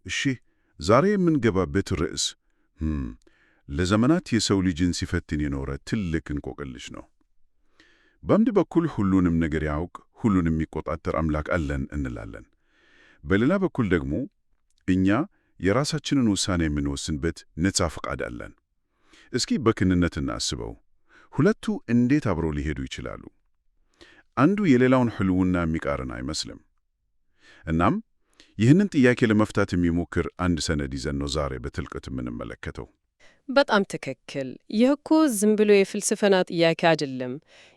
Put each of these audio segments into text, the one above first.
እሺ፣ ዛሬ የምንገባበት ርዕስ ለዘመናት የሰው ልጅን ሲፈትን የኖረ ትልቅ እንቆቅልሽ ነው። በአንድ በኩል ሁሉንም ነገር ያውቅ፣ ሁሉንም የሚቆጣጠር አምላክ አለን እንላለን። በሌላ በኩል ደግሞ እኛ የራሳችንን ውሳኔ የምንወስንበት ነፃ ፈቃድ አለን። እስኪ በክንነት እናስበው። ሁለቱ እንዴት አብረው ሊሄዱ ይችላሉ? አንዱ የሌላውን ሕልውና የሚቃረን አይመስልም። እናም ይህንን ጥያቄ ለመፍታት የሚሞክር አንድ ሰነድ ይዘን ነው ዛሬ በጥልቀት የምንመለከተው። በጣም ትክክል። ይህ እኮ ዝም ብሎ የፍልስፍና ጥያቄ አይደለም።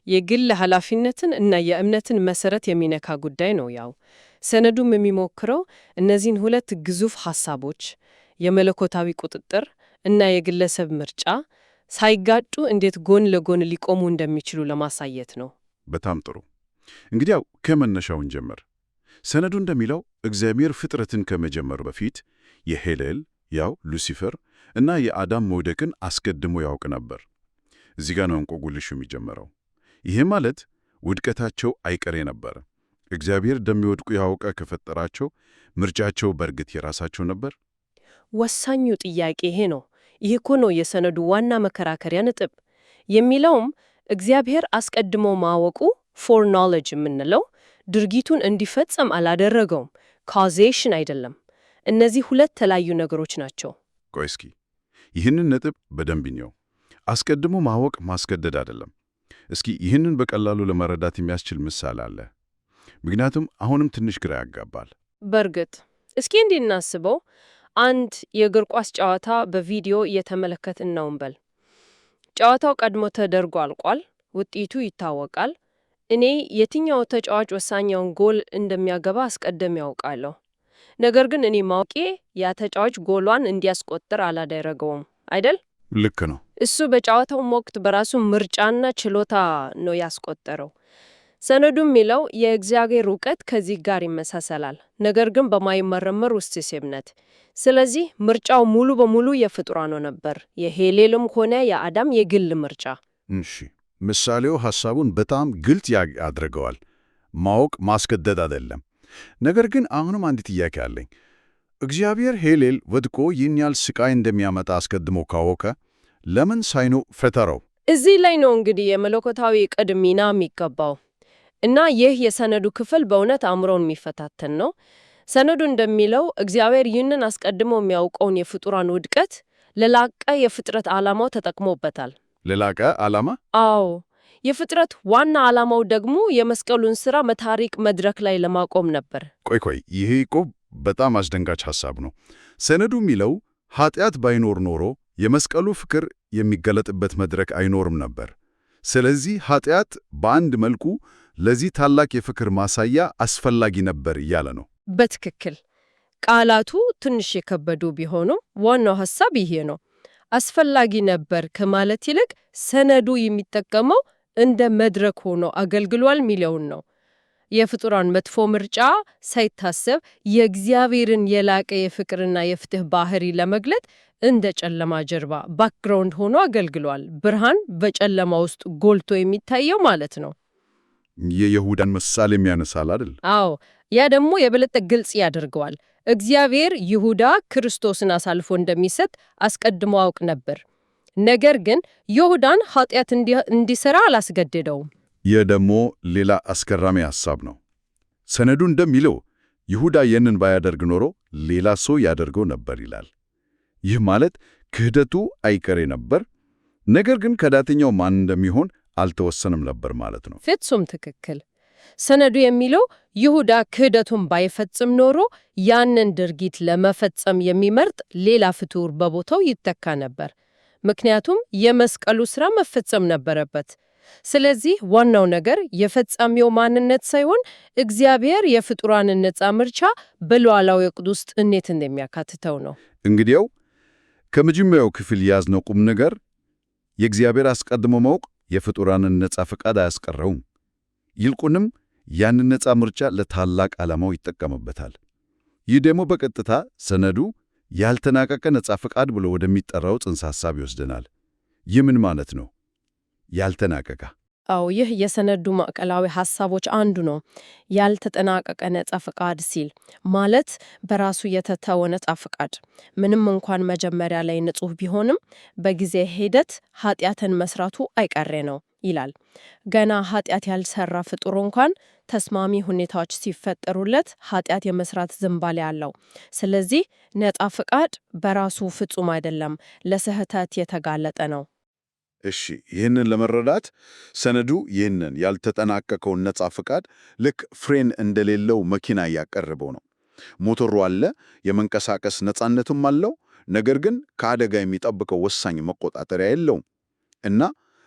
የግል ኃላፊነትን እና የእምነትን መሰረት የሚነካ ጉዳይ ነው። ያው ሰነዱም የሚሞክረው እነዚህን ሁለት ግዙፍ ሐሳቦች የመለኮታዊ ቁጥጥር እና የግለሰብ ምርጫ ሳይጋጩ እንዴት ጎን ለጎን ሊቆሙ እንደሚችሉ ለማሳየት ነው። በጣም ጥሩ። እንግዲያው ከመነሻውን ጀመር። ሰነዱ እንደሚለው እግዚአብሔር ፍጥረትን ከመጀመሩ በፊት የሄሌል ያው ሉሲፈር እና የአዳም መውደቅን አስቀድሞ ያውቅ ነበር። እዚህ ጋር ነው እንቆቅልሹ የሚጀምረው። ይሄ ማለት ውድቀታቸው አይቀሬ ነበር። እግዚአብሔር እንደሚወድቁ ያውቀ ከፈጠራቸው ምርጫቸው በእርግጥ የራሳቸው ነበር? ወሳኙ ጥያቄ ይሄ ነው። ይህ እኮ ነው የሰነዱ ዋና መከራከሪያ ነጥብ። የሚለውም እግዚአብሔር አስቀድሞ ማወቁ ፎር ኖሌጅ የምንለው ድርጊቱን እንዲፈጸም አላደረገውም። ካዜሽን አይደለም። እነዚህ ሁለት የተለያዩ ነገሮች ናቸው። ቆይ እስኪ ይህንን ነጥብ በደንብ እንየው። አስቀድሞ ማወቅ ማስገደድ አይደለም። እስኪ ይህንን በቀላሉ ለመረዳት የሚያስችል ምሳሌ አለ። ምክንያቱም አሁንም ትንሽ ግራ ያጋባል። በእርግጥ እስኪ እንዲህ እናስበው። አንድ የእግር ኳስ ጨዋታ በቪዲዮ እየተመለከትን ነው እንበል። ጨዋታው ቀድሞ ተደርጎ አልቋል። ውጤቱ ይታወቃል። እኔ የትኛው ተጫዋች ወሳኛውን ጎል እንደሚያገባ አስቀድሜ ያውቃለሁ። ነገር ግን እኔ ማወቄ ያ ተጫዋች ጎሏን እንዲያስቆጥር አላደረገውም አይደል? ልክ ነው። እሱ በጨዋታውም ወቅት በራሱ ምርጫና ችሎታ ነው ያስቆጠረው። ሰነዱ የሚለው የእግዚአብሔር እውቀት ከዚህ ጋር ይመሳሰላል፣ ነገር ግን በማይመረመር ውስብስብነት። ስለዚህ ምርጫው ሙሉ በሙሉ የፍጡራኑ ነበር፣ የሄሌልም ሆነ የአዳም የግል ምርጫ። እሺ፣ ምሳሌው ሐሳቡን በጣም ግልጽ ያድርገዋል። ማወቅ ማስገደድ አይደለም። ነገር ግን አሁንም አንድ ጥያቄ አለኝ። እግዚአብሔር ሄሌል ወድቆ ይህን ያህል ስቃይ እንደሚያመጣ አስቀድሞ ካወቀ ለምን ሳይኑ ፈጠረው? እዚህ ላይ ነው እንግዲህ የመለኮታዊ ዕቅድ ሚና የሚገባው እና ይህ የሰነዱ ክፍል በእውነት አእምሮን የሚፈታተን ነው። ሰነዱ እንደሚለው እግዚአብሔር ይህንን አስቀድሞ የሚያውቀውን የፍጡራን ውድቀት ለላቀ የፍጥረት ዓላማው ተጠቅሞበታል። ለላቀ ዓላማ? አዎ። የፍጥረት ዋና ዓላማው ደግሞ የመስቀሉን ሥራ በታሪክ መድረክ ላይ ለማቆም ነበር። ቆይ፣ ይሄ እኮ በጣም አስደንጋጭ ሐሳብ ነው። ሰነዱ የሚለው ኃጢአት ባይኖር ኖሮ የመስቀሉ ፍቅር የሚገለጥበት መድረክ አይኖርም ነበር። ስለዚህ ኃጢአት በአንድ መልኩ ለዚህ ታላቅ የፍቅር ማሳያ አስፈላጊ ነበር እያለ ነው። በትክክል። ቃላቱ ትንሽ የከበዱ ቢሆኑም ዋናው ሐሳብ ይሄ ነው። አስፈላጊ ነበር ከማለት ይልቅ ሰነዱ የሚጠቀመው እንደ መድረክ ሆኖ አገልግሏል ሚለውን ነው። የፍጡራን መጥፎ ምርጫ ሳይታሰብ የእግዚአብሔርን የላቀ የፍቅርና የፍትህ ባህሪ ለመግለጥ እንደ ጨለማ ጀርባ ባክግራውንድ ሆኖ አገልግሏል። ብርሃን በጨለማ ውስጥ ጎልቶ የሚታየው ማለት ነው። የይሁዳን ምሳሌ የሚያነሳል አይደል? አዎ፣ ያ ደግሞ የበለጠ ግልጽ ያደርገዋል። እግዚአብሔር ይሁዳ ክርስቶስን አሳልፎ እንደሚሰጥ አስቀድሞ አውቅ ነበር። ነገር ግን ይሁዳን ኃጢአት እንዲሰራ አላስገደደውም። ይህ ደግሞ ሌላ አስገራሚ ሐሳብ ነው። ሰነዱ እንደሚለው ይሁዳ ይህንን ባያደርግ ኖሮ ሌላ ሰው ያደርገው ነበር ይላል። ይህ ማለት ክህደቱ አይቀሬ ነበር፣ ነገር ግን ከዳተኛው ማን እንደሚሆን አልተወሰንም ነበር ማለት ነው። ፍጹም ትክክል። ሰነዱ የሚለው ይሁዳ ክህደቱን ባይፈጽም ኖሮ ያንን ድርጊት ለመፈጸም የሚመርጥ ሌላ ፍጡር በቦታው ይተካ ነበር። ምክንያቱም የመስቀሉ ሥራ መፈጸም ነበረበት። ስለዚህ ዋናው ነገር የፈጻሚው ማንነት ሳይሆን እግዚአብሔር የፍጡራንን ነፃ ምርጫ በሉዓላዊ ዕቅድ ውስጥ እንዴት እንደሚያካትተው ነው። እንግዲያው ከመጀመሪያው ክፍል ያዝነው ቁም ነገር የእግዚአብሔር አስቀድሞ ማወቅ የፍጡራንን ነፃ ፈቃድ አያስቀረውም። ይልቁንም ያንን ነፃ ምርጫ ለታላቅ ዓላማው ይጠቀምበታል። ይህ ደግሞ በቀጥታ ሰነዱ ያልተናቀቀ ነፃ ፈቃድ ብሎ ወደሚጠራው ጽንሰ ሐሳብ ይወስደናል። ይህ ምን ማለት ነው? ያልተናቀቀ አዎ ይህ የሰነዱ ማዕከላዊ ሐሳቦች አንዱ ነው። ያልተጠናቀቀ ነጻ ፈቃድ ሲል ማለት በራሱ የተተወ ነጻ ፈቃድ ምንም እንኳን መጀመሪያ ላይ ንጹሕ ቢሆንም በጊዜ ሂደት ኃጢአትን መስራቱ አይቀሬ ነው ይላል። ገና ኃጢአት ያልሰራ ፍጡር እንኳን ተስማሚ ሁኔታዎች ሲፈጠሩለት ኃጢአት የመስራት ዝንባሌ አለው። ስለዚህ ነጻ ፈቃድ በራሱ ፍጹም አይደለም፣ ለስህተት የተጋለጠ ነው። እሺ፣ ይህንን ለመረዳት ሰነዱ ይህንን ያልተጠናቀቀውን ነጻ ፈቃድ ልክ ፍሬን እንደሌለው መኪና እያቀረበው ነው። ሞተሩ አለ፣ የመንቀሳቀስ ነጻነትም አለው፣ ነገር ግን ከአደጋ የሚጠብቀው ወሳኝ መቆጣጠሪያ የለውም እና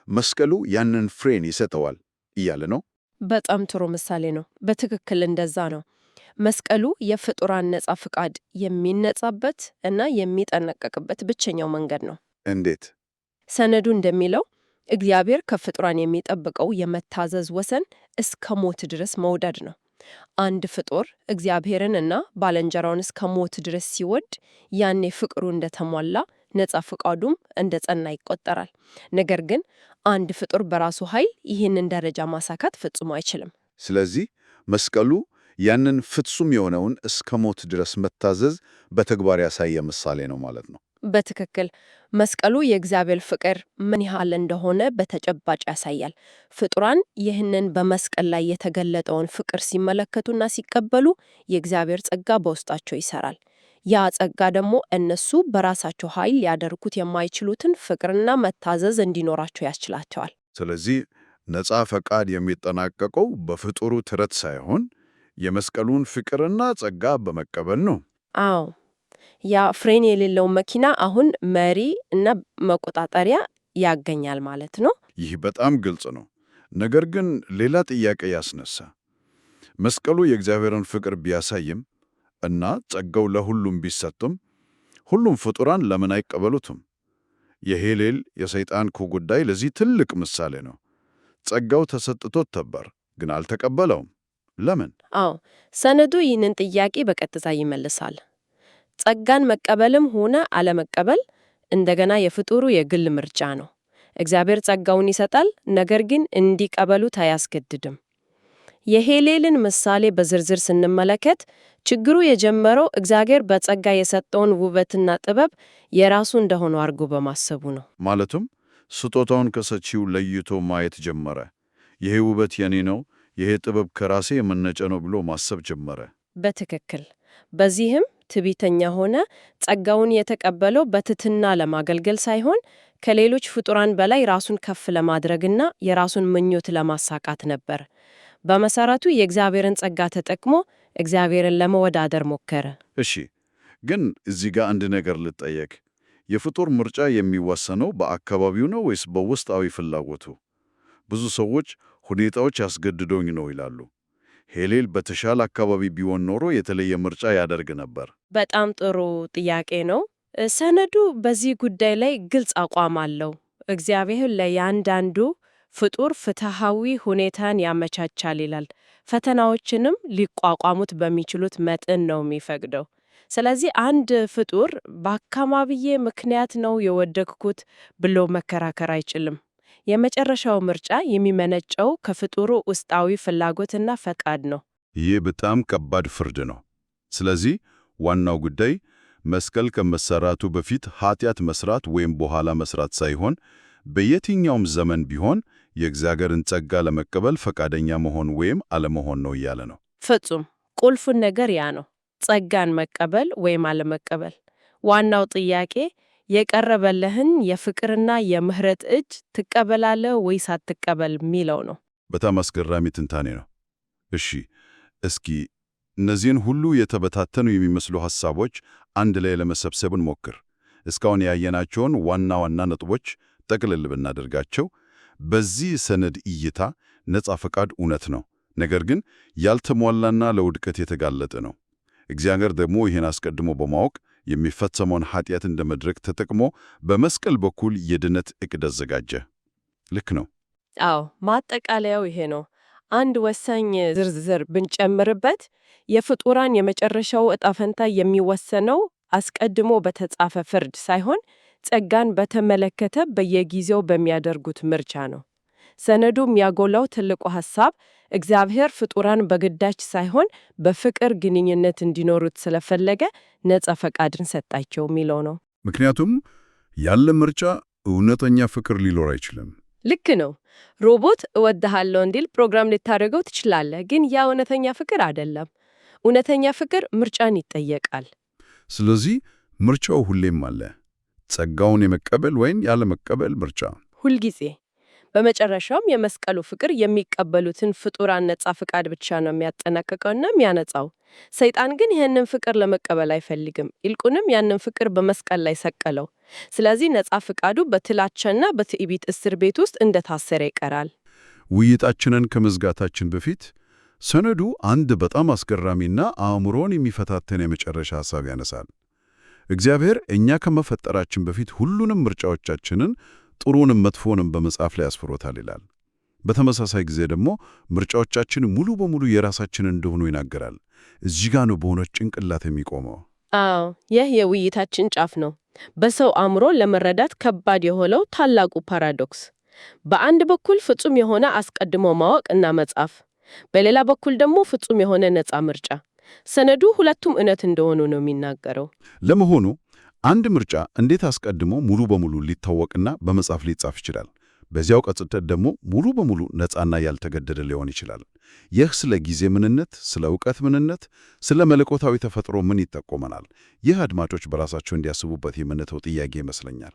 መስቀሉ ያንን ፍሬን ይሰጠዋል እያለ ነው። በጣም ጥሩ ምሳሌ ነው። በትክክል እንደዛ ነው። መስቀሉ የፍጡራን ነጻ ፈቃድ የሚነጻበት እና የሚጠነቀቅበት ብቸኛው መንገድ ነው። እንዴት? ሰነዱ እንደሚለው እግዚአብሔር ከፍጡራን የሚጠብቀው የመታዘዝ ወሰን እስከ ሞት ድረስ መውደድ ነው። አንድ ፍጡር እግዚአብሔርን እና ባልንጀራውን እስከ ሞት ድረስ ሲወድ ያኔ ፍቅሩ እንደተሟላ ነጻ ፈቃዱም እንደ ጸና ይቆጠራል። ነገር ግን አንድ ፍጡር በራሱ ኃይል ይህንን ደረጃ ማሳካት ፈጽሞ አይችልም። ስለዚህ መስቀሉ ያንን ፍጹም የሆነውን እስከ ሞት ድረስ መታዘዝ በተግባር ያሳየ ምሳሌ ነው ማለት ነው። በትክክል መስቀሉ የእግዚአብሔር ፍቅር ምን ያህል እንደሆነ በተጨባጭ ያሳያል። ፍጡራን ይህንን በመስቀል ላይ የተገለጠውን ፍቅር ሲመለከቱና ሲቀበሉ የእግዚአብሔር ጸጋ በውስጣቸው ይሰራል። ያ ጸጋ ደግሞ እነሱ በራሳቸው ኃይል ሊያደርጉት የማይችሉትን ፍቅርና መታዘዝ እንዲኖራቸው ያስችላቸዋል። ስለዚህ ነጻ ፈቃድ የሚጠናቀቀው በፍጡሩ ጥረት ሳይሆን የመስቀሉን ፍቅርና ጸጋ በመቀበል ነው። አዎ ያ ፍሬን የሌለው መኪና አሁን መሪ እና መቆጣጠሪያ ያገኛል ማለት ነው። ይህ በጣም ግልጽ ነው። ነገር ግን ሌላ ጥያቄ ያስነሳ። መስቀሉ የእግዚአብሔርን ፍቅር ቢያሳይም እና ጸጋው ለሁሉም ቢሰጥም ሁሉም ፍጡራን ለምን አይቀበሉትም? የሄሌል የሰይጣን ጉዳይ ለዚህ ትልቅ ምሳሌ ነው። ጸጋው ተሰጥቶት ነበር፣ ግን አልተቀበለውም። ለምን? አዎ ሰነዱ ይህንን ጥያቄ በቀጥታ ይመልሳል። ጸጋን መቀበልም ሆነ አለመቀበል እንደገና የፍጡሩ የግል ምርጫ ነው። እግዚአብሔር ጸጋውን ይሰጣል፣ ነገር ግን እንዲቀበሉት አያስገድድም። የሄሌልን ምሳሌ በዝርዝር ስንመለከት ችግሩ የጀመረው እግዚአብሔር በጸጋ የሰጠውን ውበትና ጥበብ የራሱ እንደሆነ አድርጎ በማሰቡ ነው። ማለትም ስጦታውን ከሰጪው ለይቶ ማየት ጀመረ። ይሄ ውበት የኔ ነው፣ ይሄ ጥበብ ከራሴ የመነጨ ነው ብሎ ማሰብ ጀመረ። በትክክል በዚህም ትዕቢተኛ ሆነ። ጸጋውን የተቀበለው በትሕትና ለማገልገል ሳይሆን ከሌሎች ፍጡራን በላይ ራሱን ከፍ ለማድረግና የራሱን ምኞት ለማሳካት ነበር። በመሰረቱ የእግዚአብሔርን ጸጋ ተጠቅሞ እግዚአብሔርን ለመወዳደር ሞከረ። እሺ፣ ግን እዚህ ጋር አንድ ነገር ልጠየቅ። የፍጡር ምርጫ የሚወሰነው በአካባቢው ነው ወይስ በውስጣዊ ፍላጎቱ? ብዙ ሰዎች ሁኔታዎች ያስገድዶኝ ነው ይላሉ። ሄሌል በተሻለ አካባቢ ቢሆን ኖሮ የተለየ ምርጫ ያደርግ ነበር። በጣም ጥሩ ጥያቄ ነው። ሰነዱ በዚህ ጉዳይ ላይ ግልጽ አቋም አለው። እግዚአብሔር ለእያንዳንዱ ፍጡር ፍትሐዊ ሁኔታን ያመቻቻል ይላል። ፈተናዎችንም ሊቋቋሙት በሚችሉት መጠን ነው የሚፈቅደው። ስለዚህ አንድ ፍጡር በአካባቢዬ ምክንያት ነው የወደቅኩት ብሎ መከራከር አይችልም። የመጨረሻው ምርጫ የሚመነጨው ከፍጡሩ ውስጣዊ ፍላጎትና ፈቃድ ነው። ይህ በጣም ከባድ ፍርድ ነው። ስለዚህ ዋናው ጉዳይ መስቀል ከመሰራቱ በፊት ኃጢአት መስራት ወይም በኋላ መስራት ሳይሆን በየትኛውም ዘመን ቢሆን የእግዚአብሔርን ጸጋ ለመቀበል ፈቃደኛ መሆን ወይም አለመሆን ነው እያለ ነው። ፍጹም ቁልፉን ነገር ያ ነው፣ ጸጋን መቀበል ወይም አለመቀበል። ዋናው ጥያቄ የቀረበልህን የፍቅርና የምህረት እጅ ትቀበላለህ ወይስ አትቀበል የሚለው ነው። በጣም አስገራሚ ትንታኔ ነው። እሺ፣ እስኪ እነዚህን ሁሉ የተበታተኑ የሚመስሉ ሐሳቦች አንድ ላይ ለመሰብሰብ እንሞክር። እስካሁን ያየናቸውን ዋና ዋና ነጥቦች ጠቅልል ብናደርጋቸው፣ በዚህ ሰነድ እይታ ነጻ ፈቃድ እውነት ነው፣ ነገር ግን ያልተሟላና ለውድቀት የተጋለጠ ነው። እግዚአብሔር ደግሞ ይህን አስቀድሞ በማወቅ የሚፈጸመውን ኃጢአት እንደ መድረክ ተጠቅሞ በመስቀል በኩል የድነት ዕቅድ አዘጋጀ። ልክ ነው? አዎ፣ ማጠቃለያው ይሄ ነው። አንድ ወሳኝ ዝርዝር ብንጨምርበት የፍጡራን የመጨረሻው ዕጣ ፈንታ የሚወሰነው አስቀድሞ በተጻፈ ፍርድ ሳይሆን ጸጋን በተመለከተ በየጊዜው በሚያደርጉት ምርጫ ነው። ሰነዱ የሚያጎላው ትልቁ ሐሳብ እግዚአብሔር ፍጡራን በግዳጅ ሳይሆን በፍቅር ግንኙነት እንዲኖሩት ስለፈለገ ነጻ ፈቃድን ሰጣቸው የሚለው ነው። ምክንያቱም ያለ ምርጫ እውነተኛ ፍቅር ሊኖር አይችልም። ልክ ነው። ሮቦት እወድሃለሁ እንዲል ፕሮግራም ልታደርገው ትችላለህ፣ ግን ያ እውነተኛ ፍቅር አይደለም። እውነተኛ ፍቅር ምርጫን ይጠየቃል። ስለዚህ ምርጫው ሁሌም አለ። ጸጋውን የመቀበል ወይም ያለመቀበል ምርጫ ሁልጊዜ። በመጨረሻውም የመስቀሉ ፍቅር የሚቀበሉትን ፍጡራን ነጻ ፍቃድ ብቻ ነው የሚያጠናቅቀውና የሚያነጻው። ሰይጣን ግን ይህንን ፍቅር ለመቀበል አይፈልግም። ይልቁንም ያንን ፍቅር በመስቀል ላይ ሰቀለው። ስለዚህ ነጻ ፍቃዱ በጥላቻና በትዕቢት እስር ቤት ውስጥ እንደታሰረ ይቀራል። ውይይታችንን ከመዝጋታችን በፊት ሰነዱ አንድ በጣም አስገራሚና አእምሮን የሚፈታተን የመጨረሻ ሐሳብ ያነሳል። እግዚአብሔር እኛ ከመፈጠራችን በፊት ሁሉንም ምርጫዎቻችንን ጥሩንም መጥፎንም በመጽሐፍ ላይ አስፍሮታል ይላል። በተመሳሳይ ጊዜ ደግሞ ምርጫዎቻችን ሙሉ በሙሉ የራሳችን እንደሆኑ ይናገራል። እዚህ ጋ ነው በእውነት ጭንቅላት የሚቆመው። አዎ፣ ይህ የውይይታችን ጫፍ ነው። በሰው አእምሮ ለመረዳት ከባድ የሆነው ታላቁ ፓራዶክስ፣ በአንድ በኩል ፍጹም የሆነ አስቀድሞ ማወቅ እና መጻፍ፣ በሌላ በኩል ደግሞ ፍጹም የሆነ ነጻ ምርጫ። ሰነዱ ሁለቱም እውነት እንደሆኑ ነው የሚናገረው። ለመሆኑ አንድ ምርጫ እንዴት አስቀድሞ ሙሉ በሙሉ ሊታወቅና በመጽሐፍ ሊጻፍ ይችላል? በዚያው ቅጽበት ደግሞ ሙሉ በሙሉ ነፃና ያልተገደደ ሊሆን ይችላል? ይህ ስለ ጊዜ ምንነት፣ ስለ ዕውቀት ምንነት፣ ስለ መለኮታዊ ተፈጥሮ ምን ይጠቆመናል? ይህ አድማጮች በራሳቸው እንዲያስቡበት የምንተው ጥያቄ ይመስለኛል።